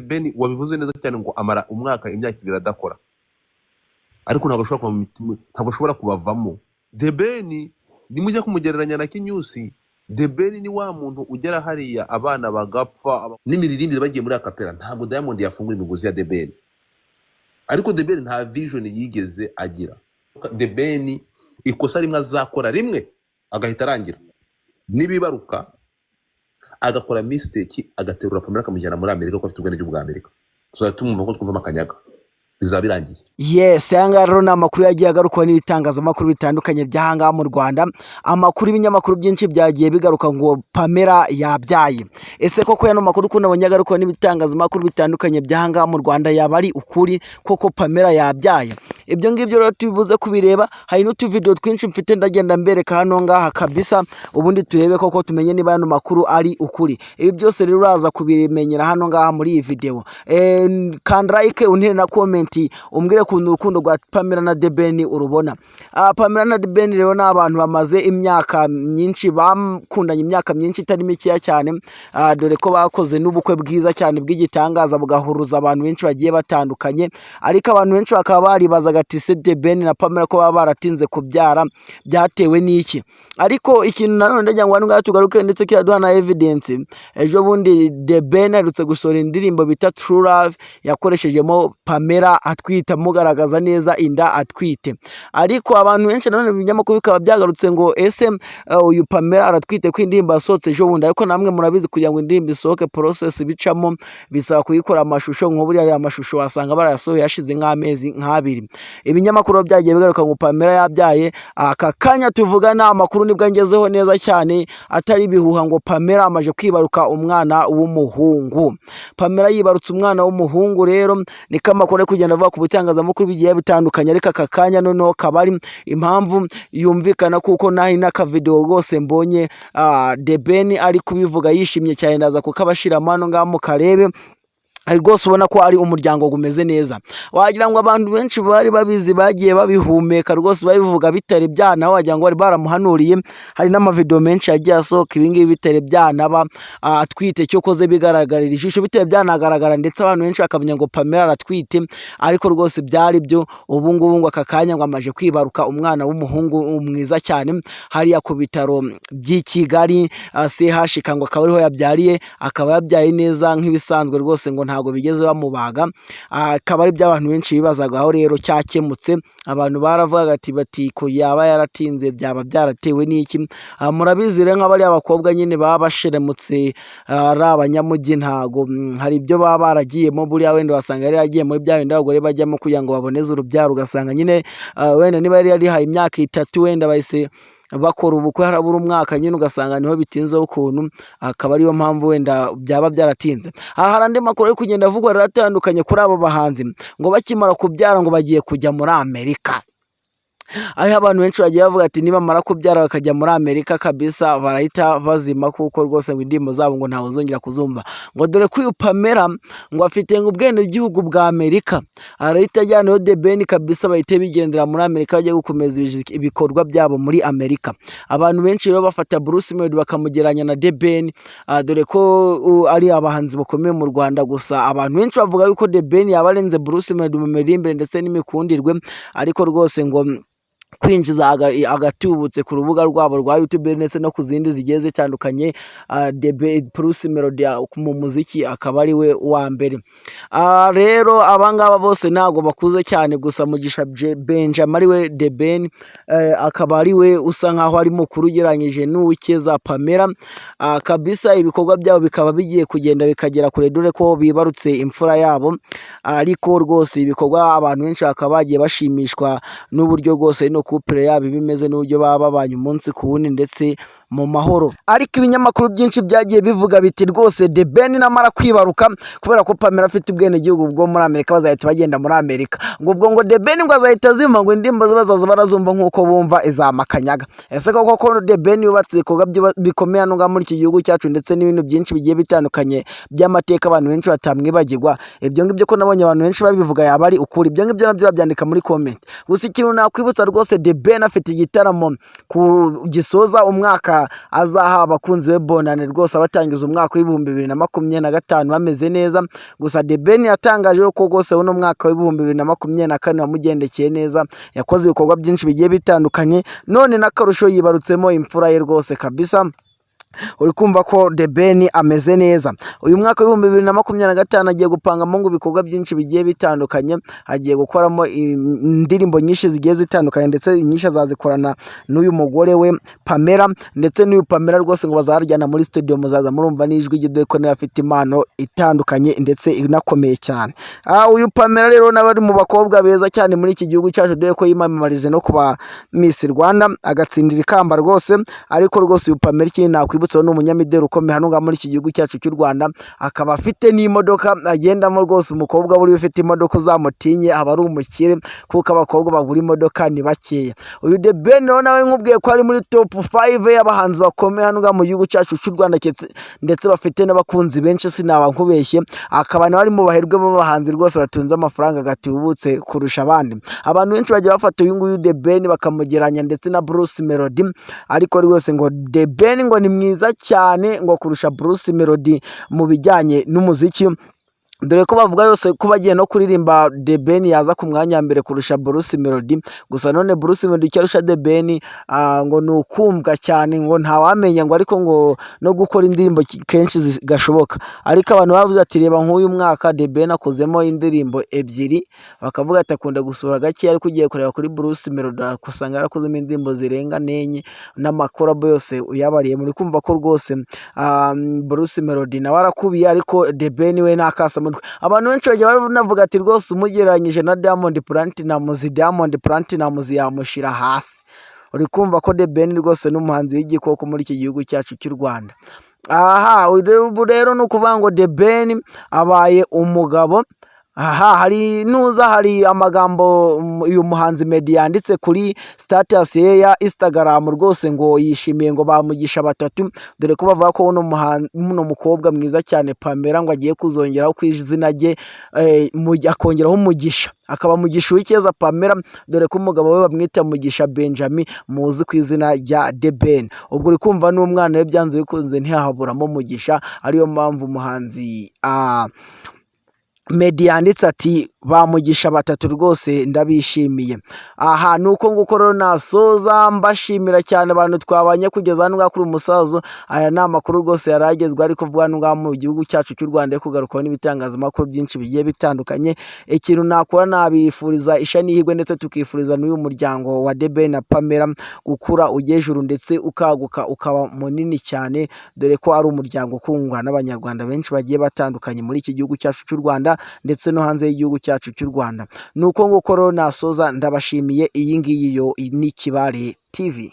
Ben wabivuze neza cyane ngo amara umwaka imyaka ibiri adakora, ariko ntabwo ashobora kubavamo. The Ben nimujya kumugereranya na Kinyusi, The Ben ni wa muntu ugera hariya abana bagapfa n'imiririmbire bagiye muri akapera. Ntabwo Diamond yafungura imigozi ya The Ben, ariko The Ben nta vision yigeze agira. The Ben ikosa rimwe azakora rimwe agahita arangira, nibibaruka agakora mistake agaterura Pamela akamujyana muri Amerika ko afite ubwene bwa Amerika, tuzaba tumumva ko twumva akanyaga bizaba birangiye. Yes, yanga rero ni amakuru yagiye agarukwa n'ibitangazamakuru bitandukanye by'ahangaha mu Rwanda. Amakuru ibinyamakuru byinshi byagiye bigaruka ngo Pamela yabyaye. Ese koko yano makuru ko nabonye agarukwa n'ibitangazamakuru bitandukanye by'ahangaha mu Rwanda yaba ari ukuri koko Pamela yabyaye? Ibyo ngibyo rero tubibuze kubireba. Hari n'utuvideo twinshi mfite ndagenda mbereka hano ngaha kabisa, ubundi turebe koko tumenye niba yano makuru ari ukuri. Ibi byose rero uraza kubimenyera hano ngaha muri iyi video. Kanda like untere na comment umbwire kuntu urukundo rwa Pamela na The Ben urubona. Pamela na The Ben rero ni abantu bamaze imyaka myinshi, bakundanye imyaka myinshi itari mikeya cyane, dore ko bakoze n'ubukwe bwiza cyane bw'igitangaza bugahuruza abantu benshi bagiye batandukanye. Ariko abantu benshi bakaba baribazaga ati se The Ben na Pamela ko baba baratinze kubyara byatewe n'iki? Ariko ikintu nanone ndagira ngo hano tugaruke ndetse kiyaduha na evidence. Ejo bundi The Ben aherutse gusohora indirimbo bita True Love yakoreshejemo Pamela atwite, mugaragaza neza inda atwite. Ariko abantu benshi nanone ibinyamakuru bikaba byagarutse ngo ese uyu Pamela aratwite ko indirimbo yasohotse ejo bundi. Ariko namwe murabizi kugira ngo indirimbo isohoke process bicamo bisaba kuyikora amashusho, nko buri ari amashusho wasanga barayasohoye yashize nk'amezi nk'abiri. Ibinyamakuru byagiye bigaruka ngo Pamela yabyaye. Aka kanya tuvugana amakuru nibwo ngezeho neza cyane, atari bihuha ngo Pamela amaje kwibaruka umwana w'umuhungu. Pamela yibarutse umwana w'umuhungu rero niko amakuru kugenda avuga ku bitangazamakuru bigiye bitandukanye. Ariko aka kanya noneho kabari impamvu yumvikana kuko nahi n'akavideo rwose mbonye The Ben ari kubivuga yishimye cyane, ndaza kukabashiramo hano ngaha mu karebe. Rwose ubona ko ari umuryango gumeze neza. Wagira ngo abantu benshi bari babizi bagiye babihumeka rwose babivuga bitari byana, wagira ngo bari baramuhanuriye. Hari n'amavideo menshi yagiye asohoka ibingibi bitari byanaba atwite cyo koze bigaragarira ijisho bitari byanagaragara, ndetse abantu benshi bakamenya ngo Pamela aratwite. Ariko rwose byari byo. Ubu ngubu ngo aka kanya ngo amaje kwibaruka umwana w'umuhungu mwiza cyane hariya ku bitaro by'i Kigali CHK, ngo akaba ariho yabyariye, akaba yabyaye neza nk'ibisanzwe rwose, ngo ntago bigeze bamubaga. Akaba ari by'abantu benshi bibazagaho rero cyakemutse. Abantu baravuga bati ko yaba yaratinze byaba byaratewe n'iki? Murabizi rero nk'abari abakobwa nyine baba basheremutse ari abanyamujyi, ntago hari ibyo baba baragiyemo. Buriya wenda wasanga yari yagiye muri bya bindi abagore bajyamo kugira ngo baboneze urubyaro, ugasanga nyine wenda niba yari yarihaye imyaka 3 wenda bahise bakora ubukwe harabura umwaka nyine, ugasanga niho bitinzeho ukuntu. Akaba ariyo mpamvu wenda byaba byaratinze. Aha hari andi makuru ari kugenda avugwa rero atandukanye kuri abo bahanzi ngo bakimara kubyara ngo bagiye kujya muri Amerika. Aho abantu benshi bagiye bavuga ati nibamara kubyara bakajya muri Amerika kabisa barahita bazima, kuko rwose ngo indirimbo zabo ngo ntawe uzongera kuzumva. Ngo dore ko uyu Pamela ngo afite ngo ubwene igihugu bwa Amerika, arahita ajyana The Ben kabisa bahite bigendera muri Amerika bagiye gukomeza ibikorwa byabo muri Amerika. Abantu benshi rero bafata Bruce Melody bakamugeranya na The Ben, dore ko ari abahanzi bakomeye mu Rwanda. Gusa abantu benshi bavuga yuko The Ben yabarenze Bruce Melody mu miririmbire ndetse n'imikundirwe. Ariko rwose ngo kwinjiza agatubutse ku rubuga rwabo rwa YouTube ndetse no ku zindi zigiye zitandukanye, Bruce Melody mu muziki akaba ari we wa mbere. Rero abangaba bose ntago bakuze cyane, gusa Mugisha Benjamin ari we The Ben akaba ari we usa nkaho ari mukuru ugereranyije n'uwikeza Pamela. Kabisa ibikorwa byabo bikaba bigiye kugenda bikagera kure, dore ko bibarutse imfura yabo. Ariko rwose ibikorwa abantu benshi bakaba bagiye bashimishwa n'uburyo rwose no couple yabo bimeze n'uburyo baba babanye umunsi ku wundi ndetse mu mahoro. Ariko ibinyamakuru byinshi byagiye bivuga biti rwose The Ben namara kwibaruka, kubera ko Pamela afite ubwene gihugu bwo muri Amerika, bazahita bagenda muri Amerika. Ngo ubwo ngo The Ben ngo azahita azimva, ngo indirimbo bazaza barazumva nkuko bumva izamakanyaga. Ese koko The Ben yubatse ibikorwa bikomeye hano muri iki gihugu cyacu, ndetse n'ibintu byinshi bigiye bitandukanye by'amateka abantu benshi batamwibagirwa. Ibyo ngibyo ko nabonye abantu benshi babivuga yaba ari ukuri. Ibyo ngibyo nabyo byandika muri comment. Gusa ikintu nakwibutsa rwose, The Ben afite igitaramo ku gisoza umwaka azaha abakunzi be bonane rwose abatangiza umwaka w'ibihumbi 2025 bameze neza. Gusa The Ben yatangaje ko rwose uno mwaka w'ibihumbi 2024 wamugendekeye neza, yakoze ibikorwa byinshi bigiye bitandukanye, none n'akarusho yibarutsemo imfura ye rwose kabisa. Uri kumva ko The Ben ameze neza. Uyu mwaka w'ibihumbi 2025 agiye gupangamo ngo ibikorwa byinshi bigiye bitandukanye, agiye gukoramo indirimbo nyinshi zigiye zitandukanye, ndetse inyinshi azazikorana n'uyu mugore we Pamela, ndetse n'uyu Pamela rwose ngo bazaryana muri studio, muzaza murumva n'ijwi rye dore ko nawe afite impano itandukanye ndetse inakomeye cyane. Uyu Pamela rero nawe ari mu bakobwa beza cyane muri iki gihugu cyacu, dore ko yimamarize no kuba Miss Rwanda agatsindira ikamba rwose. Ariko rwose uyu Pamela ikindi nakwibutsaho ni umunyamideli ukomeye hano ngaha muri iki gihugu cyacu cy'u Rwanda, akaba afite n'imodoka agendamo rwose. Umukobwa buri ufite imodoka uzamutinye aba ari umukire, kuko abakobwa bagura imodoka ni bakeya. Uyu The Ben rero nawe nkubwiye ko ari muri top 5 y'abahanzi bakomeye hano ngaha mu gihugu cyacu cy'u Rwanda, ndetse bafite n'abakunzi benshi sinaba nkubeshye. Akaba nawe ari mu baherwe b'abahanzi rwose batunze amafaranga gatubutse kurusha abandi. Abantu benshi bagiye bafata uyu nguyu The Ben bakamugeranya ndetse na Bruce Melody, ariko rwose ngo The Ben ngo ni mwiza cyane ngo kurusha Bruce Melody mu bijyanye n'umuziki, dore ko bavuga yose ko bagiye no kuririmba The Ben yaza ku mwanya wa mbere kurusha Bruce Melody. Gusa none Bruce Melody icyo arusha The Ben ngo ni ukumvwa cyane, ngo ntawamenya ngo, ariko ngo no gukora indirimbo kenshi zigashoboka. Ariko abantu bavuze ati reba nk'uyu mwaka The Ben akozemo indirimbo ebyiri, bakavuga ati akunda gusura gake, ariko ugiye kureba kuri Bruce Melody usanga yarakozemo indirimbo zirenga 4 n'amakorabo yose uyabariye. Muri kumva ko rwose Bruce Melody nawe arakubiye, ariko The Ben we nakasa. Abantu benshi bagiye banavuga ati rwose umugereranyije na Diamond Platnumz yamushira hasi. Uri kumva ko The Ben rwose n'umuhanzi w'igikoko muri iki gihugu cyacu cy'u Rwanda. Ubu rero ni ukuvuga ngo The Ben abaye umugabo. Hari amagambo uyu muhanzi Meddy yanditse kuri status ye ya Instagram rwose, ngo yishimiye ngo bamugisha batatu, dore ko bavuga ko uno mukobwa mwiza cyane Pamela ngo agiye kuzongeraho ku izina rye, akongeraho umugisha, akaba mugisha w'icyeza Pamela, dore ko umugabo we bamwita Mugisha Benjamin muzi ku izina rya The Ben. Ubwo uri kumva n'umwana we byanze bikunze ntihaburamo Mugisha, ariyo mpamvu umuhanzi Meddy yanditse ati bamugisha batatu rwose ndabishimiye. Nuko nguko rero nasoza mbashimira cyane abantu twabanye kugeza hano ngaha kuri umusazo. Aya ni amakuru rwose yaragezwe ariko vuga hano ngaha mu gihugu cyacu cy'u Rwanda, yo kugarukaho n'ibitangazamakuru byinshi bigiye bitandukanye. Ikintu nakora nabifuriza isha n'ihirwe, ndetse tukifuriza n'uyu muryango wa The Ben na Pamela gukura ujyejuru ndetse ukaguka ukaba munini cyane, dore ko ari umuryango ukundwa n'abanyarwanda benshi bagiye batandukanye muri iki gihugu cyacu cy'u Rwanda ndetse no hanze y'igihugu cyacu cy'u Rwanda. Nuko nguko rero nasoza ndabashimiye. Iyi ngiyi yo ni Kibale TV.